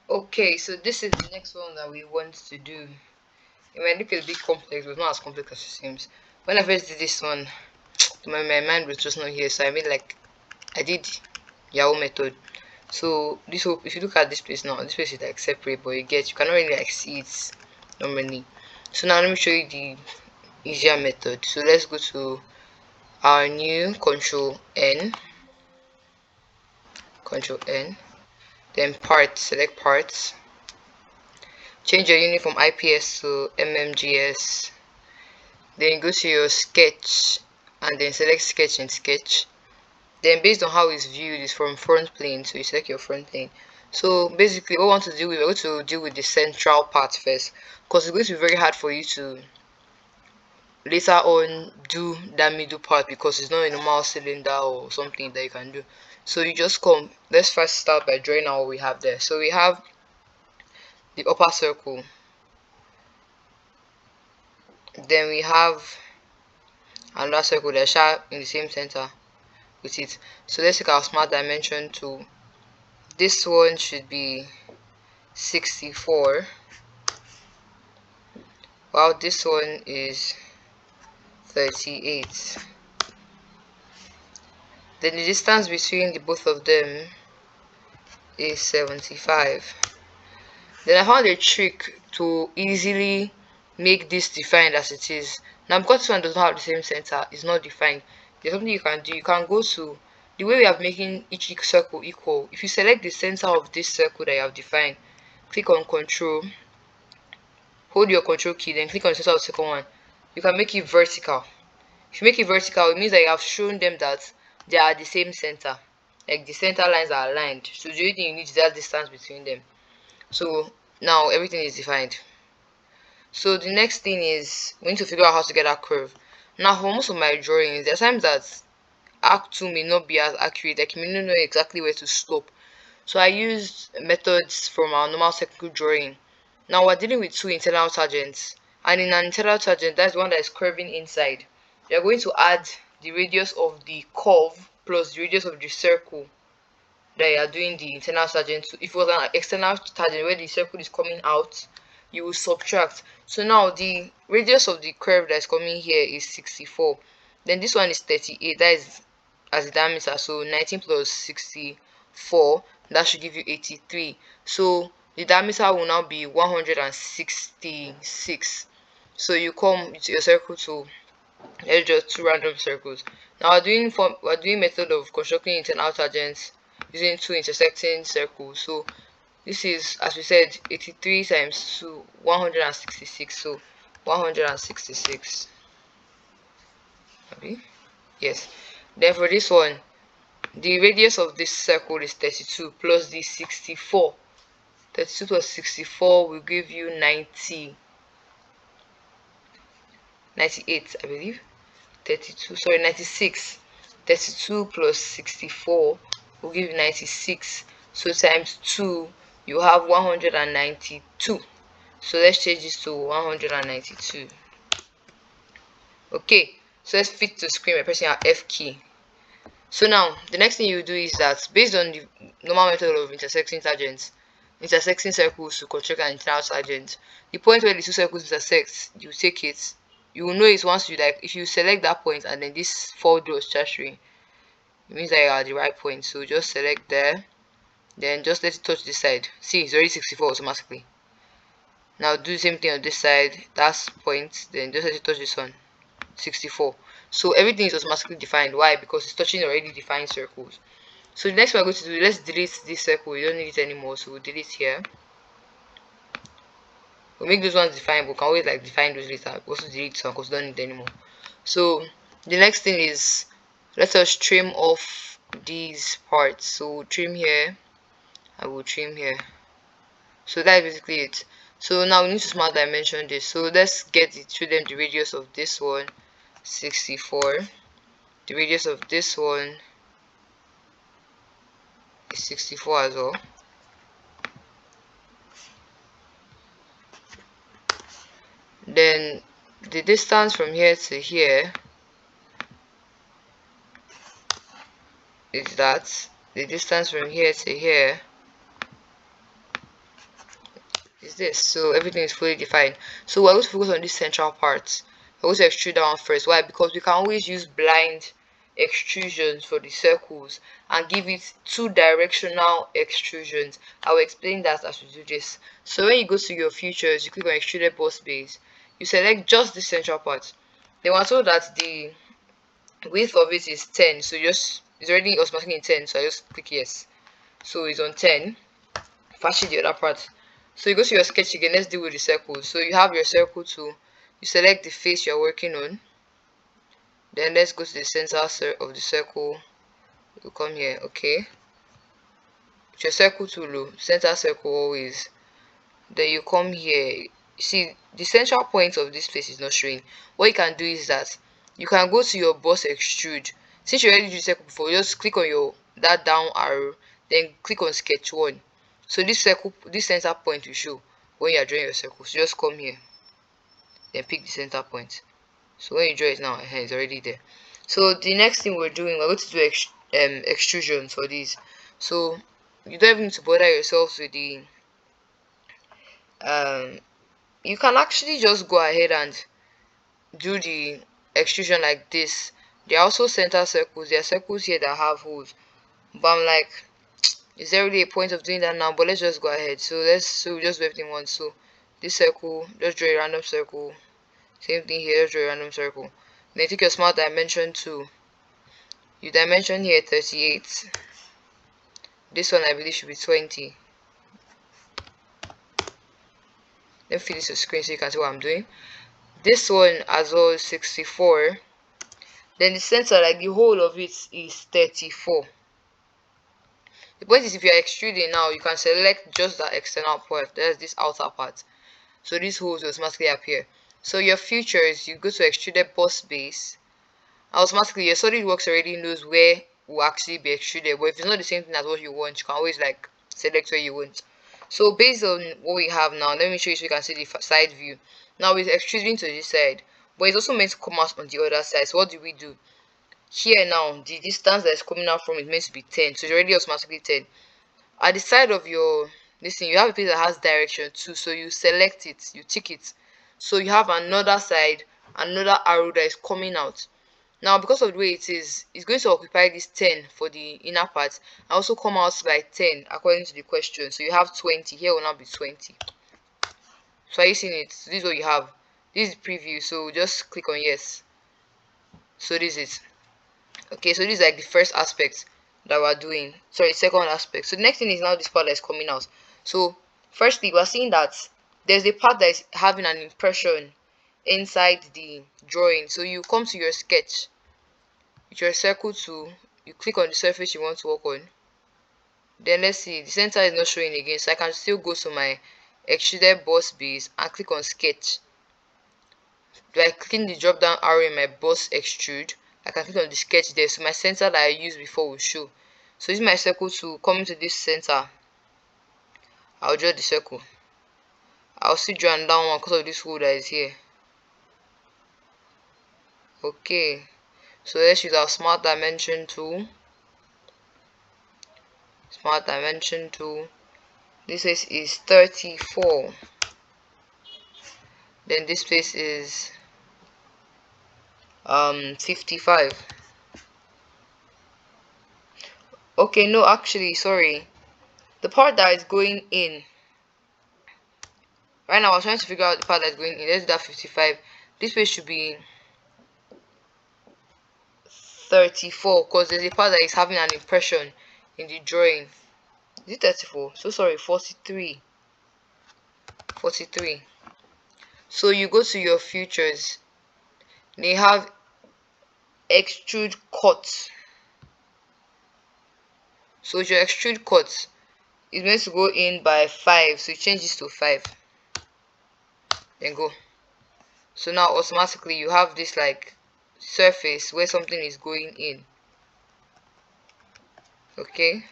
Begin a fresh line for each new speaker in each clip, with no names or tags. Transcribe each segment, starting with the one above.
Okay, so this is the next one that we want to do. It might look a bit complex, but not as complex as it seems. When I first did this one, my mind was just not here, so I made like I did Yahoo method. So this whole, if you look at this place now, this place is like separate, but you cannot really like see it normally. So now let me show you the easier method. So let's go to our new control N, then parts, select parts, change your unit from IPS to mmgs, then go to your sketch and then select sketch and sketch. Then based on how it's viewed is from front plane, so you select your front plane. So basically what we want to do, we're going to deal with the central part first, because it's going to be very hard for you to later on do that middle part because it's not a normal cylinder or something that you can do. So you just come, let's first start by drawing out what we have there. So we have the upper circle, then we have another circle that's sharp in the same center with it. So let's take our smart dimension tool. This one should be 64, while this one is 38. Then the distance between the both of them is 75. Then I found a trick to easily make this defined as it is. Now because this one does not have the same center, it's not defined. There's something you can do. You can go to the way we are making each circle equal. If you select the center of this circle that you have defined, click on control, hold your control key, then click on the center of the second one. You can make it vertical. If you make it vertical, it means that you have shown them that they are the same center. Like the center lines are aligned. So the only thing you need is that distance between them. So now everything is defined. So the next thing is we need to figure out how to get that curve. Now for most of my drawings, there are times that arc 2 may not be as accurate, like you may not know exactly where to stop. So I used methods from our normal technical drawing. Now we're dealing with two internal tangents, and in an internal tangent, that's the one that is curving inside. You're going to add the radius of the curve plus the radius of the circle that you are doing the internal tangent to. If it was an external tangent where the circle is coming out, you will subtract. So now the radius of the curve that's coming here is 64. Then this one is 38. That is as the diameter. So 19 plus 64, that should give you 83. So the diameter will now be 166. So you come to your circle tool. Let's just two random circles. Now we're doing method of constructing internal tangents using two intersecting circles. So this is, as we said, 83 times 2, 166. So 166. Okay. Yes. Then for this one, the radius of this circle is 32 plus the 64. 32 plus 64 will give you 98, I believe. 32, sorry, 96. 32 plus 64 will give you 96. So times 2, you have 192. So let's change this to 192. Okay, so let's fit to screen by pressing our F key. So now the next thing you do is that based on the normal method of intersecting tangents, intersecting circles to construct an internal tangent, the point where the two circles intersect, you take it. You will know it once you, like, if you select that point and then this four doors tertiary, it means that you are at the right point. So just select there, then just let it touch this side. See, it's already 64 automatically. Now do the same thing on this side, that's point, then just let it touch this one, 64. So everything is automatically defined. Why? Because it's touching already defined circles. So the next we're going to do, let's delete this circle. We don't need it anymore, so we'll delete here. We'll make those ones defined, but we can always like define those later. We'll also delete some because we don't need it anymore. So the next thing is, let us trim off these parts. So we'll trim here, I will trim here. So that's basically it. So now we need to smart dimension this. So let's get it, show them the radius of this one, 64. The radius of this one is 64 as well. Then the distance from here to here is that. The distance from here to here is this. So everything is fully defined. So we're going to focus on this central part. We're going to extrude that one first. Why? Because we can always use blind extrusions for the circles and give it two directional extrusions. I will explain that as we do this. So when you go to your features, you click on extruded boss base, you select just the central part. Then we're told that the width of it is 10, so it's already automatically in 10, so I just click yes. So it's on 10. Fashion the other part. So you go to your sketch again. Let's deal with the circle. So you have your circle tool. You select the face you're working on. Then let's go to the center of the circle. You come here, okay. With your circle tool, center circle always. Then you come here. You see the central point of this place is not showing. What you can do is that you can go to your boss extrude. Since you already did circle before, just click on your that down arrow, then click on sketch 1. So this center point will show when you are drawing your circle. So just come here, then pick the center point. So when you draw it now, it's already there. So the next thing we're going to do extrusion for these. So you don't even need to bother yourselves with the you can actually just go ahead and do the extrusion like this. There are also center circles. There are circles here that have holes, but I'm like, is there really a point of doing that now? But let's just go ahead. So we just do everything once. So this circle, just draw a random circle. Same thing here, just draw a random circle. Then take your smart dimension tool. You dimension here 38. This one I believe should be 20. Let me fill this to screen so you can see what I'm doing. This one as well is 64. Then the center, like the whole of it, is 34. The point is, if you are extruding now, you can select just that external part. There's this outer part. So these holes will automatically appear. So your features, you go to extruded boss base. Automatically, your SolidWorks already knows where will actually be extruded. But if it's not the same thing as what you want, you can always like select where you want. So based on what we have now, let me show you so you can see the side view. Now it's extruding to this side, but it's also meant to come out on the other side. So what do we do? Here now, the distance that is coming out from it meant to be 10, so it's already automatically 10. At the side of your this thing, you have a place that has direction too, so you select it, you tick it. So you have another side, another arrow that is coming out. Now because of the way it is, it's going to occupy this 10 for the inner part and also come out by 10 according to the question. So you have 20, here will now be 20. So are you seeing it? So this is what you have. This is preview, so just click on yes. So this is okay. So this is like the first aspect that we're doing. Sorry, second aspect. So the next thing is now this part that is coming out. So firstly, we're seeing that there's a part that is having an impression inside the drawing. So you come to your sketch with your circle tool, you click on the surface you want to work on. Then let's see, the center is not showing again, so I can still go to my extruded boss base and click on sketch. By clicking the drop down arrow in my boss extrude, I can click on the sketch there, so my center that I used before will show. So this is my circle tool. Coming to this center, I'll draw the circle. I'll still draw another one because of this hole that is here. Okay, so let's use our smart dimension tool. Smart dimension tool. This is 34. Then this place is 55. Okay, no, actually, sorry. The part that is going in. Right now, I was trying to figure out the part that's going in. Let's do that 55. This place should be 34 because there's a part that is having an impression in the drawing. Is it 34? So sorry, 43. 43. So you go to your features. They have extrude cut. So your extrude cut is meant to go in by 5. So you change this to 5. Then go. So now automatically you have this like surface where something is going in. Okay,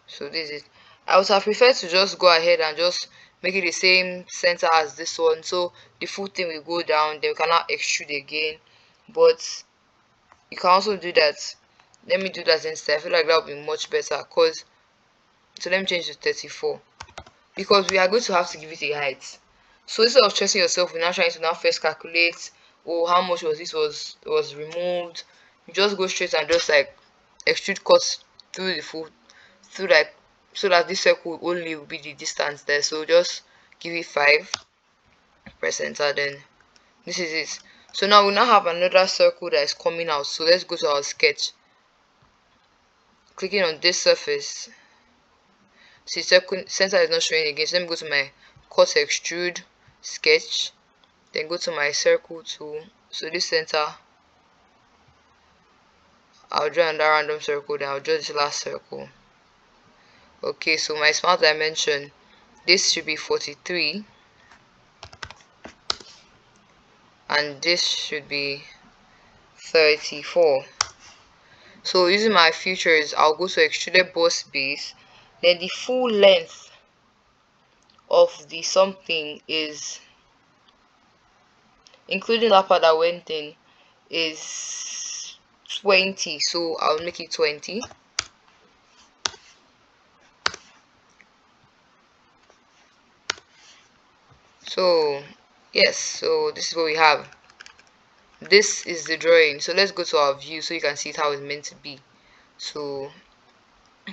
so this is, I would have preferred to just go ahead and just make it the same center as this one, so the full thing will go down, then we cannot extrude again. But you can also do that. Let me do that instead. I feel like that would be much better. Cause so let me change to 34. because we are going to have to give it a height. So instead of stressing yourself with now trying to now first calculate, oh, how much was this was removed, you just go straight and just like extrude cut through the full through like, so that this circle only will be the distance there. So just give it 5, press enter, then this is it. So now we now have another circle that is coming out. So let's go to our sketch, clicking on this surface. See, circle center is not showing again, so let me go to my cut extrude sketch, then go to my circle tool. So this center, I'll draw another random circle, then I'll draw this last circle. Okay, so my smart dimension, this should be 43, and this should be 34. So using my features, I'll go to extruded boss base, then the full length of the something is, including that part that went in, is 20. So I'll make it 20. So yes, so this is what we have. This is the drawing. So let's go to our view so you can see it how it's meant to be. So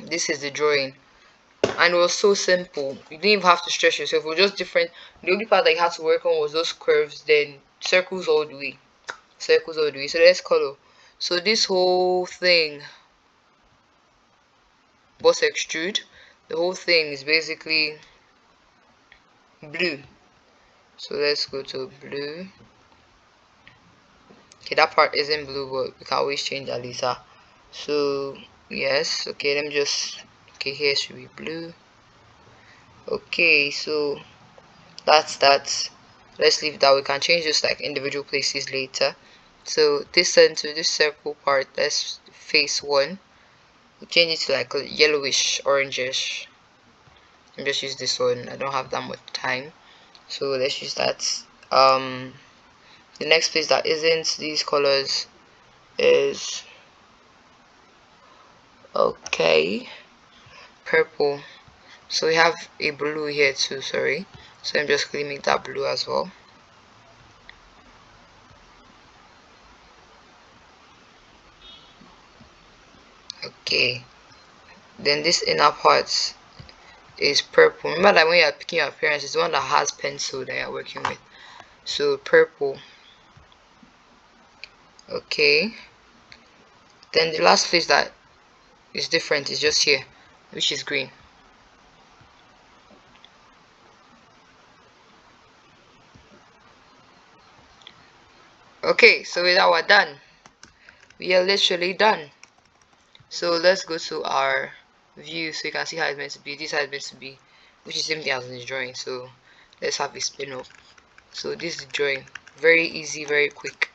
this is the drawing, and it was so simple. You didn't even have to stress yourself. It was just different. The only part that you had to work on was those curves, then circles all the way, circles all the way. So let's color. So this whole thing, boss extrude, the whole thing is basically blue. So let's go to blue. Okay, that part isn't blue, but we can always change that later. So yes, okay, let me just, okay, here should be blue. Okay, so that's that. Let's leave that. We can change this like individual places later. So this center, this circle part, let's face 1. We'll change it to like a yellowish, orangish. And just use this one. I don't have that much time, so let's use that. The next place that isn't these colors is, okay, purple. So we have a blue here too, sorry. So I'm just going to make that blue as well. Okay, then this inner part is purple. Remember that when you are picking your appearance, it's the one that has pencil that you're working with. So purple. Okay, then the last place that is different is just here, which is green. Okay, so with that we're done. We are literally done. So let's go to our view so you can see how it's meant to be. This is how it's meant to be, which is the same thing as in the drawing. So let's have a spin up. So this is the drawing. Very easy, very quick.